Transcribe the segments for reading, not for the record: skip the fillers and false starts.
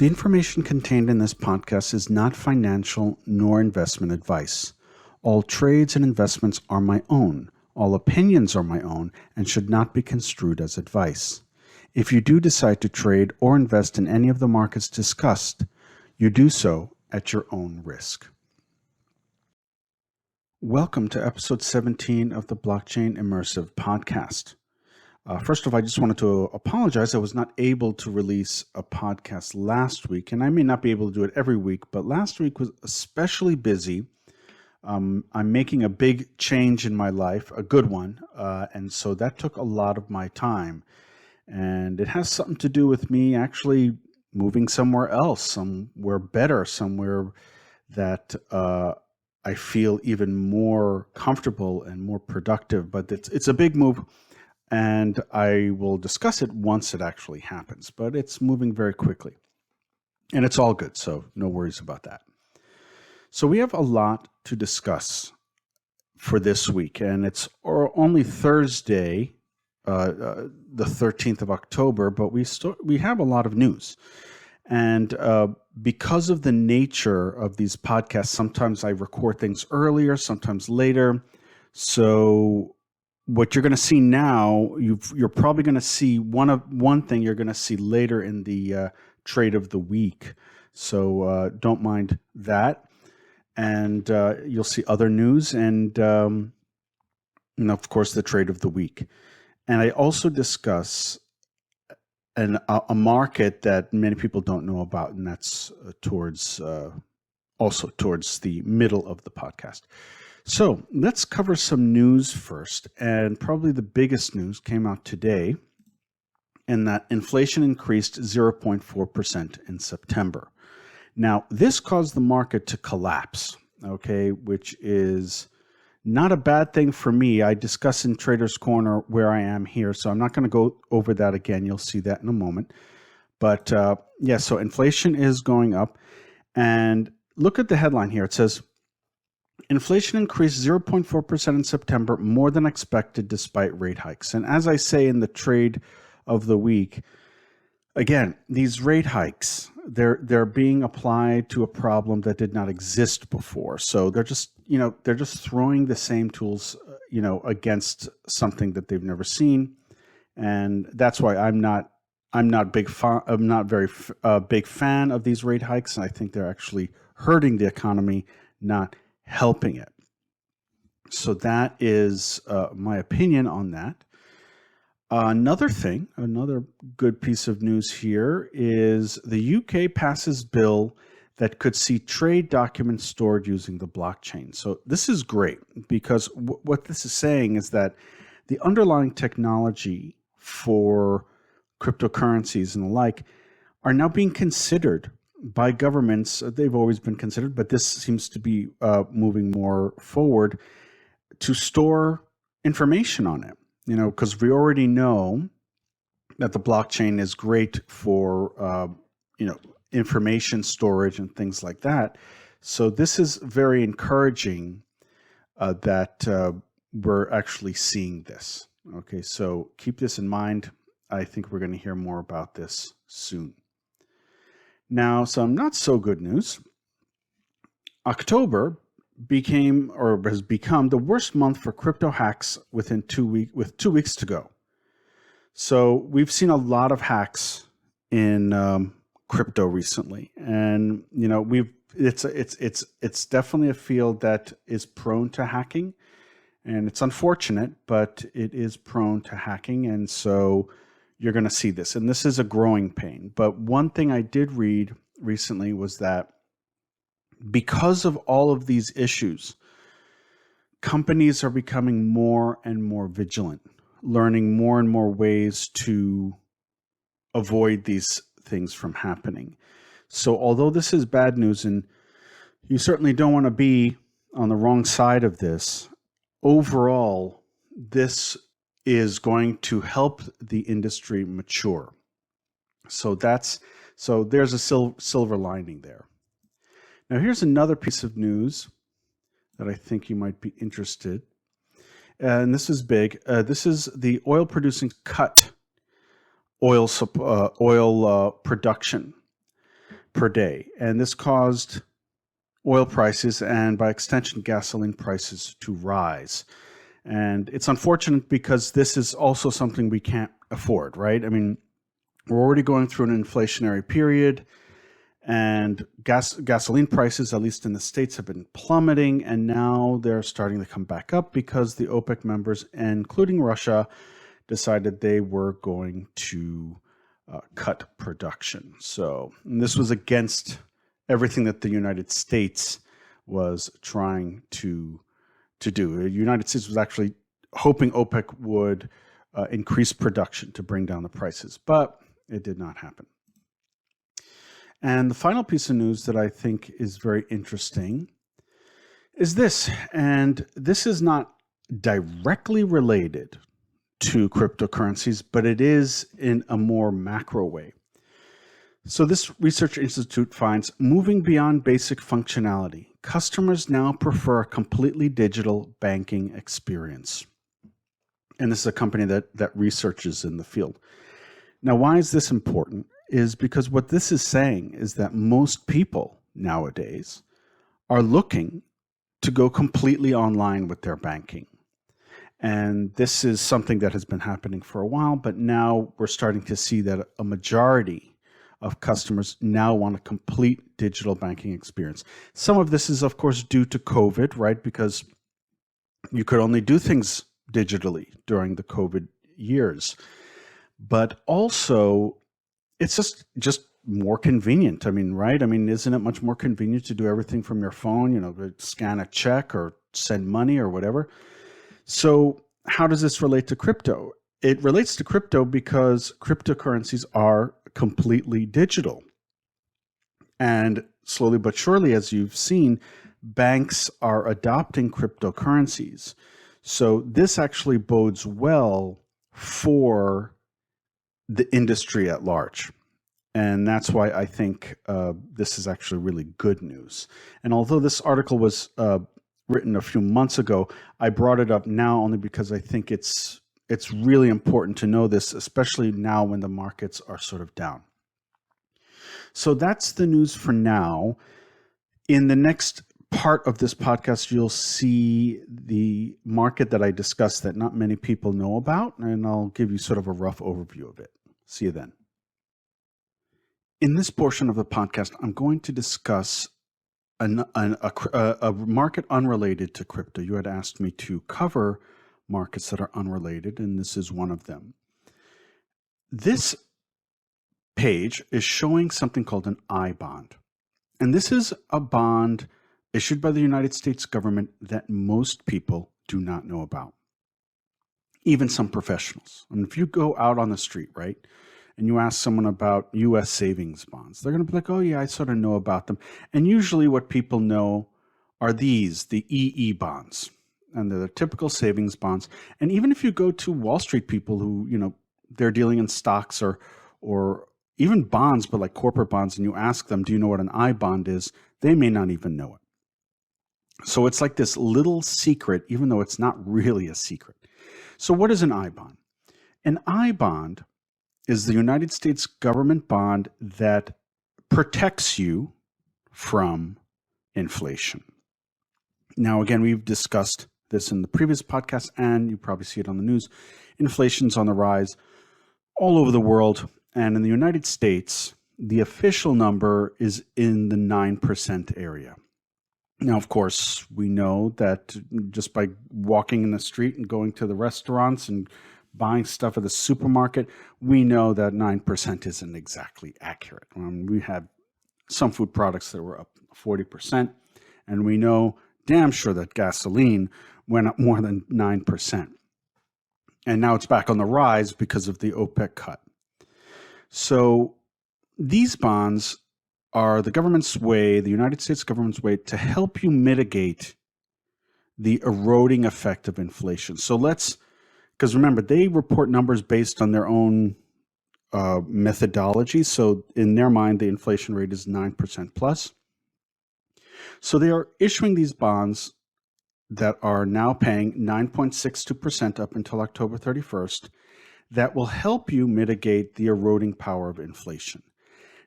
The information contained in this podcast is not financial nor investment advice. All trades and investments are my own. All opinions are my own and should not be construed as advice. If you do decide to trade or invest in any of the markets discussed, you do so at your own risk. Welcome to episode 17 of the Blockchain Immersive Podcast. First off, I just wanted to apologize. I was not able to release a podcast last week, and I may not be able to do it every week, but last week was especially busy. I'm making a big change in my life, a good one, and so that took a lot of my time. And it has something to do with me actually moving somewhere else, somewhere better, somewhere that I feel even more comfortable and more productive. But it's a big move. And I will discuss it once it actually happens, but it's moving very quickly. And it's all good, so no worries about that. So we have a lot to discuss for this week, and it's only Thursday, the 13th of October, but we have a lot of news. And because of the nature of these podcasts, sometimes I record things earlier, sometimes later. So what you're going to see now, you're probably going to see one thing you're going to see later in the trade of the week. So don't mind that. And you'll see other news and of course, the trade of the week. And I also discuss a market that many people don't know about, and that's towards the middle of the podcast. So let's cover some news first, and probably the biggest news came out today, and that inflation increased 0.4% in September. Now, this caused the market to collapse, which is not a bad thing for me. I discuss in Trader's Corner where I am here, so I'm not going to go over that again. You'll see that in a moment. But so inflation is going up, and look at the headline here. It says, inflation increased 0.4% in September, more than expected despite rate hikes. And as I say in the trade of the week, again, these rate hikes, they're being applied to a problem that did not exist before. So they're just throwing the same tools, against something that they've never seen. And that's why I'm not very big fan of these rate hikes. And I think they're actually hurting the economy, not helping it. So that is my opinion on that. Another good piece of news here is the UK passes bill that could see trade documents stored using the blockchain. So this is great because what this is saying is that the underlying technology for cryptocurrencies and the like are now being considered by governments. They've always been considered, but this seems to be moving more forward to store information on it. Because we already know that the blockchain is great for information storage and things like that. So this is very encouraging that we're actually seeing this. Okay, so keep this in mind. I think we're going to hear more about this soon. Now, some not so good news. October has become the worst month for crypto hacks with 2 weeks to go. So we've seen a lot of hacks in crypto recently, and it's definitely a field that is prone to hacking, and it's unfortunate, but it is prone to hacking, and so you're going to see this, and this is a growing pain. But one thing I did read recently was that because of all of these issues, companies are becoming more and more vigilant, learning more and more ways to avoid these things from happening. So although this is bad news, and you certainly don't want to be on the wrong side of this, overall, this is going to help the industry mature. So there's a silver lining there. Now, here's another piece of news that I think you might be interested. And this is big. This is the oil producing cut oil production. per day. And this caused oil prices and by extension gasoline prices to rise. And it's unfortunate because this is also something we can't afford, right? I mean, we're already going through an inflationary period, and gasoline prices, at least in the States, have been plummeting, and now they're starting to come back up because the OPEC members, including Russia, decided they were going to cut production. So this was against everything that the United States was trying to do. The United States was actually hoping OPEC would increase production to bring down the prices, but it did not happen. And the final piece of news that I think is very interesting is this, and this is not directly related to cryptocurrencies, but it is in a more macro way. So this research institute finds, moving beyond basic functionality, customers now prefer a completely digital banking experience. And this is a company that researches in the field. Now, why is this important? Is because what this is saying is that most people nowadays are looking to go completely online with their banking. And this is something that has been happening for a while, but now we're starting to see that a majority of customers now want a complete digital banking experience. Some of this is, of course, due to COVID, right? Because you could only do things digitally during the COVID years. But also, it's just more convenient. I mean, right? I mean, isn't it much more convenient to do everything from your phone, scan a check or send money or whatever? So how does this relate to crypto? It relates to crypto because cryptocurrencies are completely digital. And slowly but surely, as you've seen, banks are adopting cryptocurrencies. So this actually bodes well for the industry at large. And that's why I think this is actually really good news. And although this article was written a few months ago, I brought it up now only because I think it's really important to know this, especially now when the markets are sort of down. So that's the news for now. In the next part of this podcast, you'll see the market that I discussed that not many people know about, and I'll give you sort of a rough overview of it. See you then. In this portion of the podcast, I'm going to discuss a market unrelated to crypto. You had asked me to cover markets that are unrelated, and this is one of them. This page is showing something called an I bond. And this is a bond issued by the United States government that most people do not know about, even some professionals. I mean, if you go out on the street, right, and you ask someone about U.S. savings bonds, they're going to be like, oh, yeah, I sort of know about them. And usually what people know are the EE bonds, and they're the typical savings bonds. And even if you go to Wall Street people who, they're dealing in stocks or even bonds, but like corporate bonds, and you ask them, do you know what an I bond is? They may not even know it. So it's like this little secret, even though it's not really a secret. So what is an I bond? An I bond is the United States government bond that protects you from inflation. Now, again, we've discussed this in the previous podcast, and you probably see it on the news. Inflation's on the rise all over the world. And in the United States, the official number is in the 9% area. Now, of course, we know that just by walking in the street and going to the restaurants and buying stuff at the supermarket, we know that 9% isn't exactly accurate. We had some food products that were up 40%, and we know damn sure that gasoline went up more than 9%. And now it's back on the rise because of the OPEC cut. So these bonds are the government's way, the United States government's way to help you mitigate the eroding effect of inflation. So because remember, they report numbers based on their own methodology. So in their mind, the inflation rate is 9% plus. So they are issuing these bonds that are now paying 9.62% up until October 31st. That will help you mitigate the eroding power of inflation.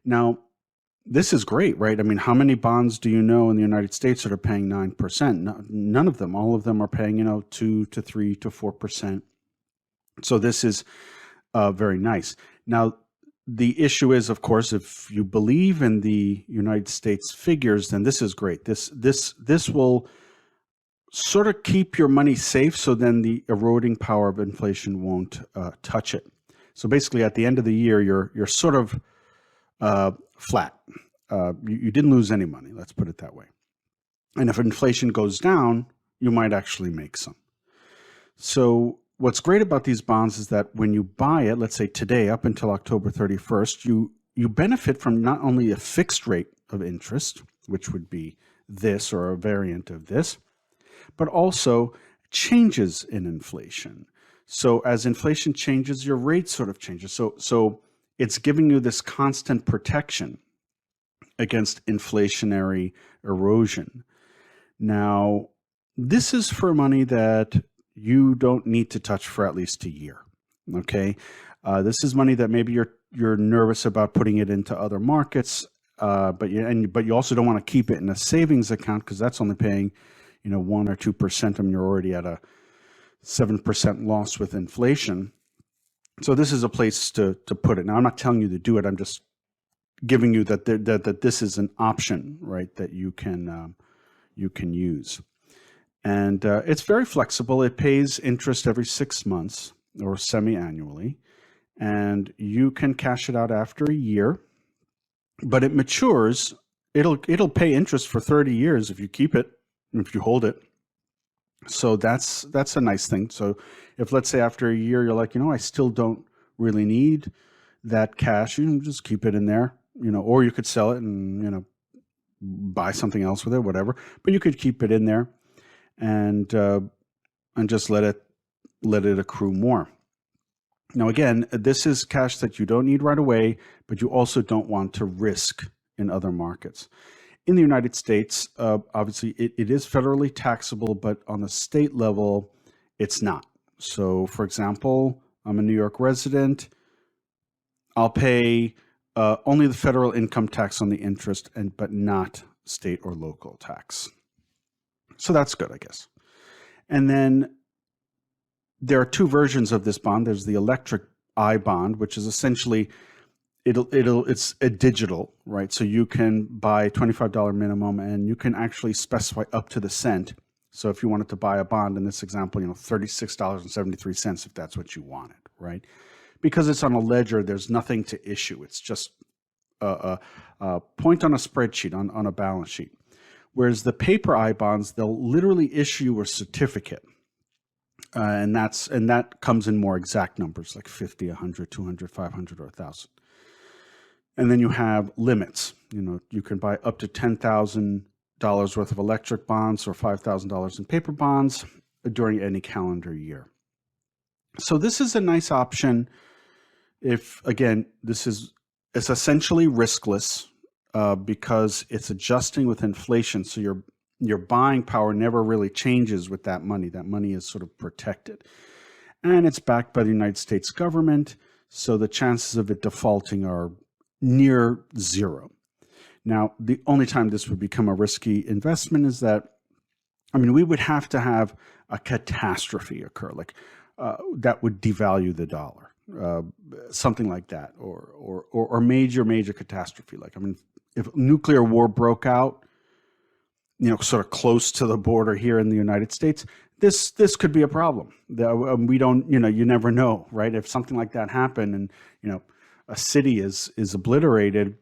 Now, this is great, right? I mean, how many bonds do you know in the United States that are paying 9%? None of them. All of them are paying, 2 to 3 to 4%. So this is very nice. Now, the issue is, of course, if you believe in the United States figures, then this is great. This will sort of keep your money safe, so then the eroding power of inflation won't touch it. So basically, at the end of the year, you're sort of flat. You didn't lose any money. Let's put it that way. And if inflation goes down, you might actually make some. So what's great about these bonds is that when you buy it, let's say today up until October 31st, you benefit from not only a fixed rate of interest, which would be this or a variant of this, but also changes in inflation. So as inflation changes, your rate sort of changes. So it's giving you this constant protection against inflationary erosion. Now, this is for money that you don't need to touch for at least a year. Okay, this is money that maybe you're nervous about putting it into other markets, but you also don't want to keep it in a savings account because that's only paying 1 or 2%. I mean, you're already at a 7% loss with inflation. So this is a place to put it. Now, I'm not telling you to do it. I'm just giving you that this is an option, right? That you can use. And it's very flexible. It pays interest every 6 months or semi-annually, and you can cash it out after a year. But it matures. It'll pay interest for 30 years if you keep it, if you hold it. So that's a nice thing. So if, let's say, after a year you're like, I still don't really need that cash, you can just keep it in there, or you could sell it and buy something else with it, whatever. But you could keep it in there and just let it accrue more. Now, again, this is cash that you don't need right away, but you also don't want to risk in other markets. In the United States, obviously, it is federally taxable, but on the state level, it's not. So, for example, I'm a New York resident. I'll pay only the federal income tax on the interest, but not state or local tax. So that's good, I guess. And then there are two versions of this bond. There's the electric I bond, which is essentially it's a digital, right? So you can buy $25 minimum, and you can actually specify up to the cent. So if you wanted to buy a bond in this example, $36.73 if that's what you wanted, right? Because it's on a ledger, there's nothing to issue. It's just a point on a spreadsheet, on a balance sheet. Whereas the paper I bonds, they'll literally issue a certificate. And that comes in more exact numbers like 50, 100, 200, 500, or 1,000. And then you have limits. You can buy up to $10,000 worth of electric bonds or $5,000 in paper bonds during any calendar year. So this is a nice option if, again, it's essentially riskless because it's adjusting with inflation. So your buying power never really changes with that money. That money is sort of protected. And it's backed by the United States government, so the chances of it defaulting are near zero. Now, the only time this would become a risky investment is that, we would have to have a catastrophe occur, like that would devalue the dollar, something like that, or major catastrophe. Like, if nuclear war broke out, sort of close to the border here in the United States, this could be a problem. We don't, you never know, right? If something like that happened and, a city is obliterated,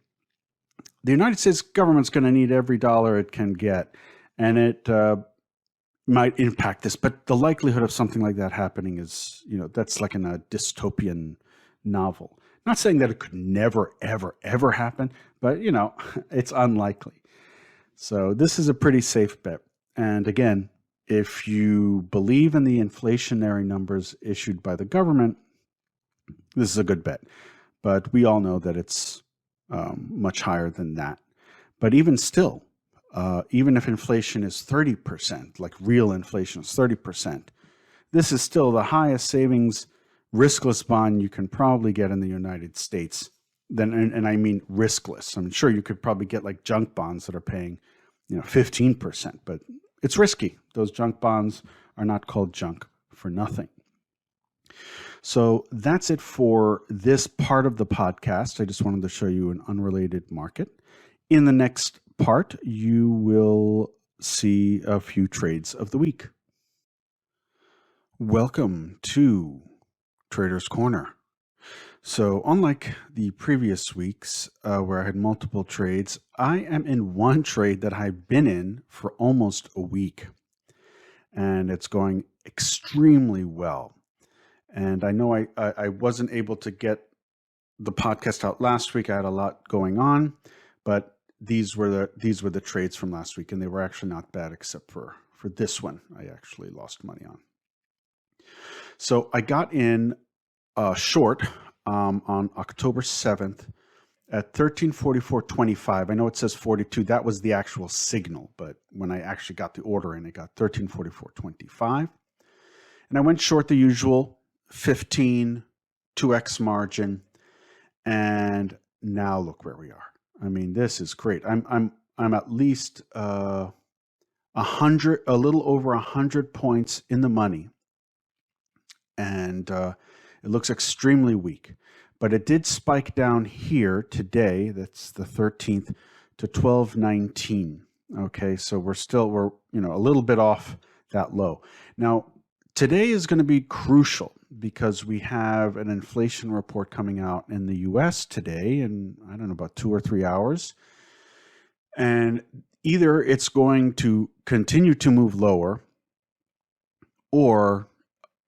the United States government's going to need every dollar it can get, and it might impact this. But the likelihood of something like that happening is, that's like in a dystopian novel. Not saying that it could never, ever happen, but, it's unlikely. So this is a pretty safe bet. And again, if you believe in the inflationary numbers issued by the government, this is a good bet. But we all know that it's much higher than that. But even still, even if inflation is 30%, like real inflation is 30%, this is still the highest savings riskless bond you can probably get in the United States then, and I mean riskless. I'm sure you could probably get like junk bonds that are paying, 15%, but it's risky. Those junk bonds are not called junk for nothing. So that's it for this part of the podcast. I just wanted to show you an unrelated market. In the next part, you will see a few trades of the week. Welcome to Trader's Corner. So unlike the previous weeks where I had multiple trades, I am in one trade that I've been in for almost a week, and it's going extremely well. And I know I wasn't able to get the podcast out last week. I had a lot going on, but these were the trades from last week, and they were actually not bad except for this one. I actually lost money on. So I got in short on October 7th at 1344.25. I know it says 42. That was the actual signal, but when I actually got the order in, it got 1344.25. And I went short the usual 15 2x margin, and now look where we are. I mean, this is great. I'm at least 100, a little over 100 points in the money, and it looks extremely weak. But it did spike down here today. That's the 13th to 1219. Okay, so we're a little bit off that low. Now today is going to be crucial because we have an inflation report coming out in the US today in, I don't know, about 2 or 3 hours. And either it's going to continue to move lower, or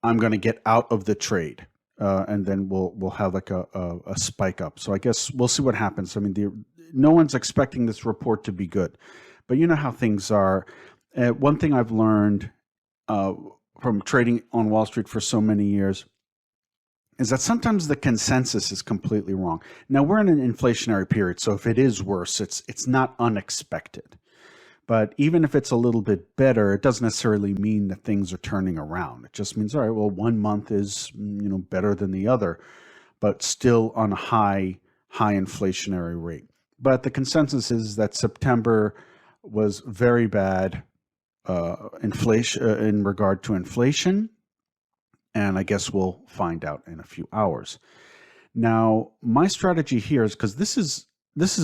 I'm going to get out of the trade. And then we'll have like a spike up. So I guess we'll see what happens. I mean, no one's expecting this report to be good, but you know how things are. One thing I've learned from trading on Wall Street for so many years is that sometimes the consensus is completely wrong. Now we're in an inflationary period, so if it is worse, it's not unexpected. But even if it's a little bit better, it doesn't necessarily mean that things are turning around. It just means, all right, well, 1 month is better than the other, but still on a high inflationary rate. But the consensus is that September was very bad inflation in regard to inflation, and I guess we'll find out in a few hours. Now, my strategy here is because this is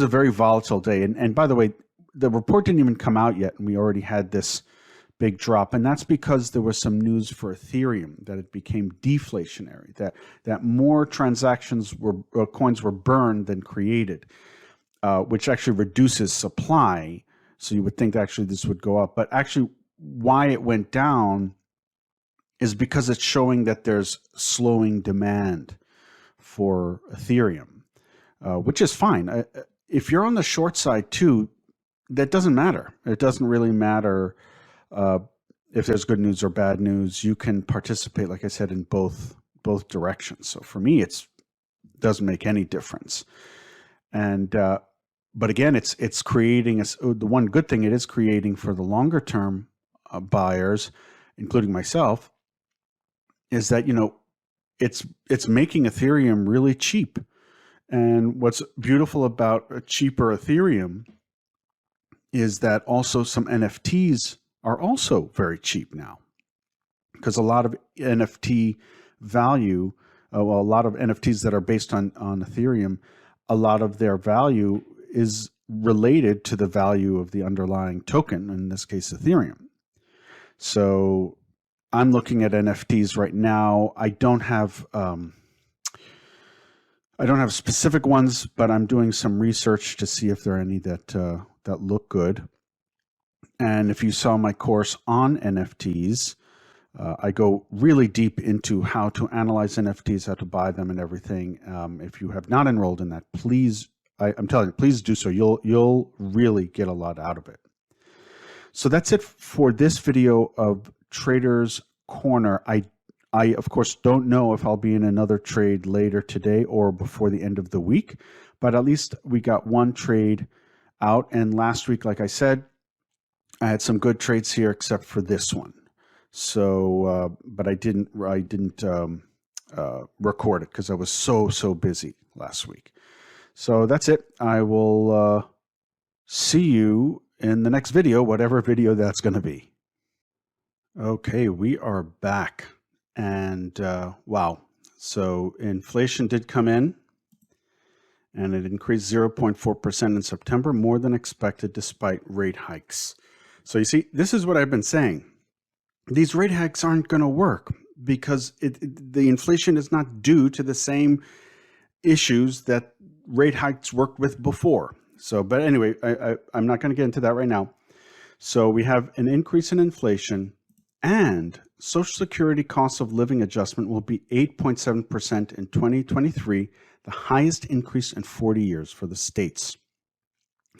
a very volatile day, and by the way, the report didn't even come out yet, and we already had this big drop, and that's because there was some news for Ethereum that it became deflationary, that more transactions coins were burned than created, which actually reduces supply. So you would think actually this would go up, but actually why it went down is because it's showing that there's slowing demand for Ethereum, which is fine. If you're on the short side too, that doesn't matter. It doesn't really matter if there's good news or bad news. You can participate, like I said, in both directions. So for me, it doesn't make any difference. And but again, it's creating the one good thing it is creating for the longer term buyers, including myself, is that it's making Ethereum really cheap. And what's beautiful about a cheaper Ethereum is that also some NFTs are also very cheap now, because a lot of NFT value, a lot of NFTs that are based on Ethereum, a lot of their value is related to the value of the underlying token, in this case Ethereum. So I'm looking at NFTs right now. I don't have specific ones, but I'm doing some research to see if there are any that look good. And if you saw my course on NFTs, I go really deep into how to analyze NFTs, how to buy them, and everything. If you have not enrolled in that, please, I'm telling you, please do so. You'll really get a lot out of it. So that's it for this video of Trader's Corner. I of course don't know if I'll be in another trade later today or before the end of the week, but at least we got one trade out. And last week, like I said, I had some good trades here except for this one. So, but I didn't record it because I was so busy last week. So that's it. I will see you in the next video, whatever video that's going to be. Okay, we are back. And wow. So inflation did come in, and it increased 0.4% in September, more than expected despite rate hikes. So you see, this is what I've been saying. These rate hikes aren't going to work because the inflation is not due to the same issues that rate hikes worked with before. So, but anyway, I'm not going to get into that right now. So we have an increase in inflation, and Social Security cost of living adjustment will be 8.7% in 2023, the highest increase in 40 years for the states.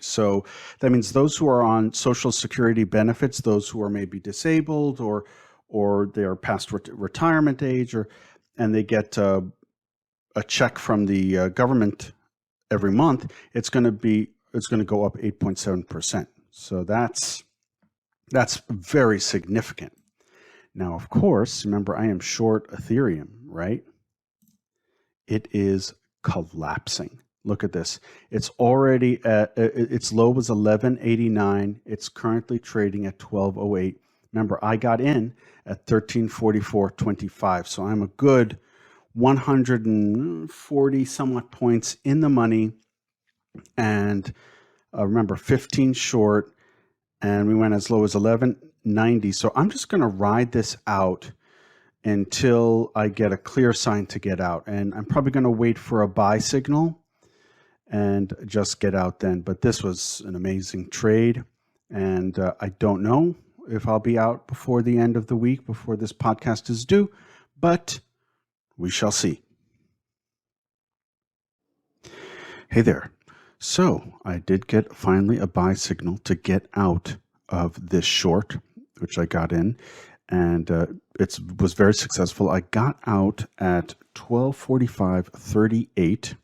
So that means those who are on Social Security benefits, those who are maybe disabled or they are past retirement age, and they get a check from the government every month, it's going to go up 8.7%. So that's very significant. Now, of course, remember I am short Ethereum, right? It is collapsing. Look at this. It's already at its low was 1189. It's currently trading at 1208. Remember, I got in at 1344.25. So I'm a good 140 somewhat points in the money. And remember, 15 short, and we went as low as 1190. So I'm just going to ride this out until I get a clear sign to get out. And I'm probably going to wait for a buy signal and just get out then. But this was an amazing trade. And I don't know if I'll be out before the end of the week, before this podcast is due, but we shall see. Hey there. So I did get finally a buy signal to get out of this short, which I got in, and it was very successful. I got out at 1245.38.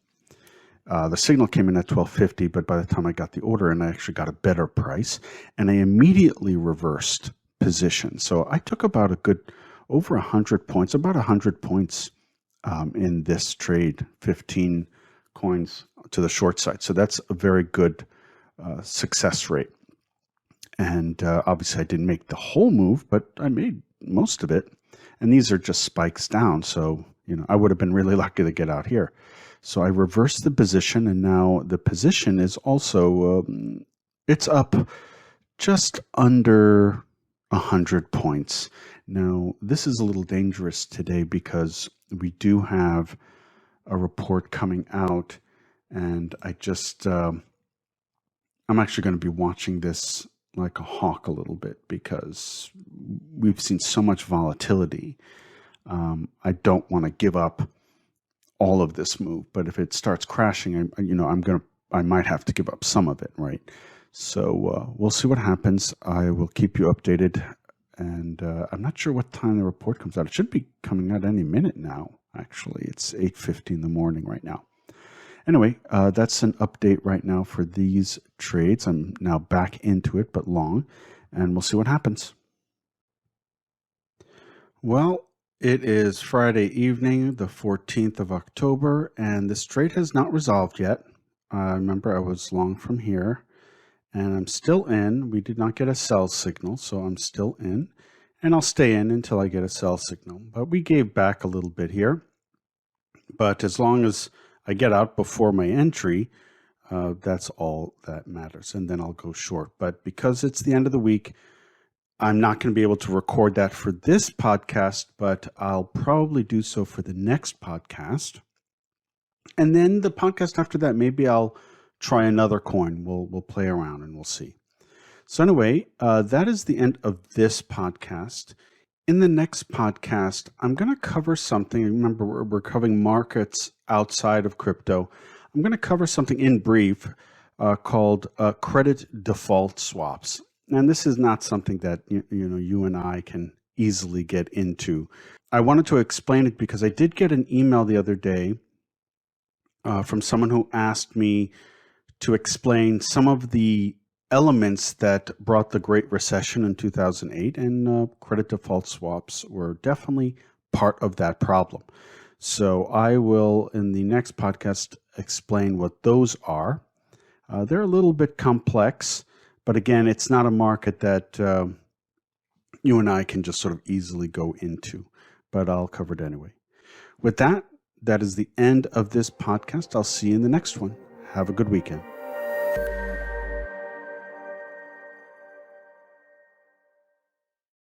The signal came in at 1250, but by the time I got the order in, I actually got a better price, and I immediately reversed position. So I took about a good over 100 points, about 100 points in this trade, 15 coins to the short side. So that's a very good success rate. And obviously I didn't make the whole move, but I made most of it. And these are just spikes down. So, I would have been really lucky to get out here. So I reversed the position, and now the position is also, it's up just under 100 points. Now, this is a little dangerous today because we do have a report coming out, and I'm actually going to be watching this like a hawk a little bit because we've seen so much volatility. I don't want to give up all of this move, but if it starts crashing, I might have to give up some of it, right? So we'll see what happens. I will keep you updated, and I'm not sure what time the report comes out. It should be coming out any minute now. Actually, it's 8:50 in the morning right now. Anyway, that's an update right now for these trades. I'm now back into it, but long, and we'll see what happens. Well, it is Friday evening, the 14th of October, and this trade has not resolved yet. Remember, I was long from here, and I'm still in. We did not get a sell signal, so I'm still in, and I'll stay in until I get a sell signal. But we gave back a little bit here. But as long as I get out before my entry, that's all that matters. And then I'll go short. But because it's the end of the week, I'm not going to be able to record that for this podcast, but I'll probably do so for the next podcast. And then the podcast after that, maybe I'll try another coin. We'll play around and we'll see. So anyway, that is the end of this podcast. In the next podcast, I'm going to cover something. Remember, we're covering markets outside of crypto. I'm going to cover something in brief called credit default swaps. And this is not something that you and I can easily get into. I wanted to explain it because I did get an email the other day from someone who asked me to explain some of the elements that brought the Great Recession in 2008, and credit default swaps were definitely part of that problem. So I will, in the next podcast, explain what those are. They're a little bit complex, but again, it's not a market that you and I can just sort of easily go into, but I'll cover it anyway. With that, that is the end of this podcast. I'll see you in the next one. Have a good weekend.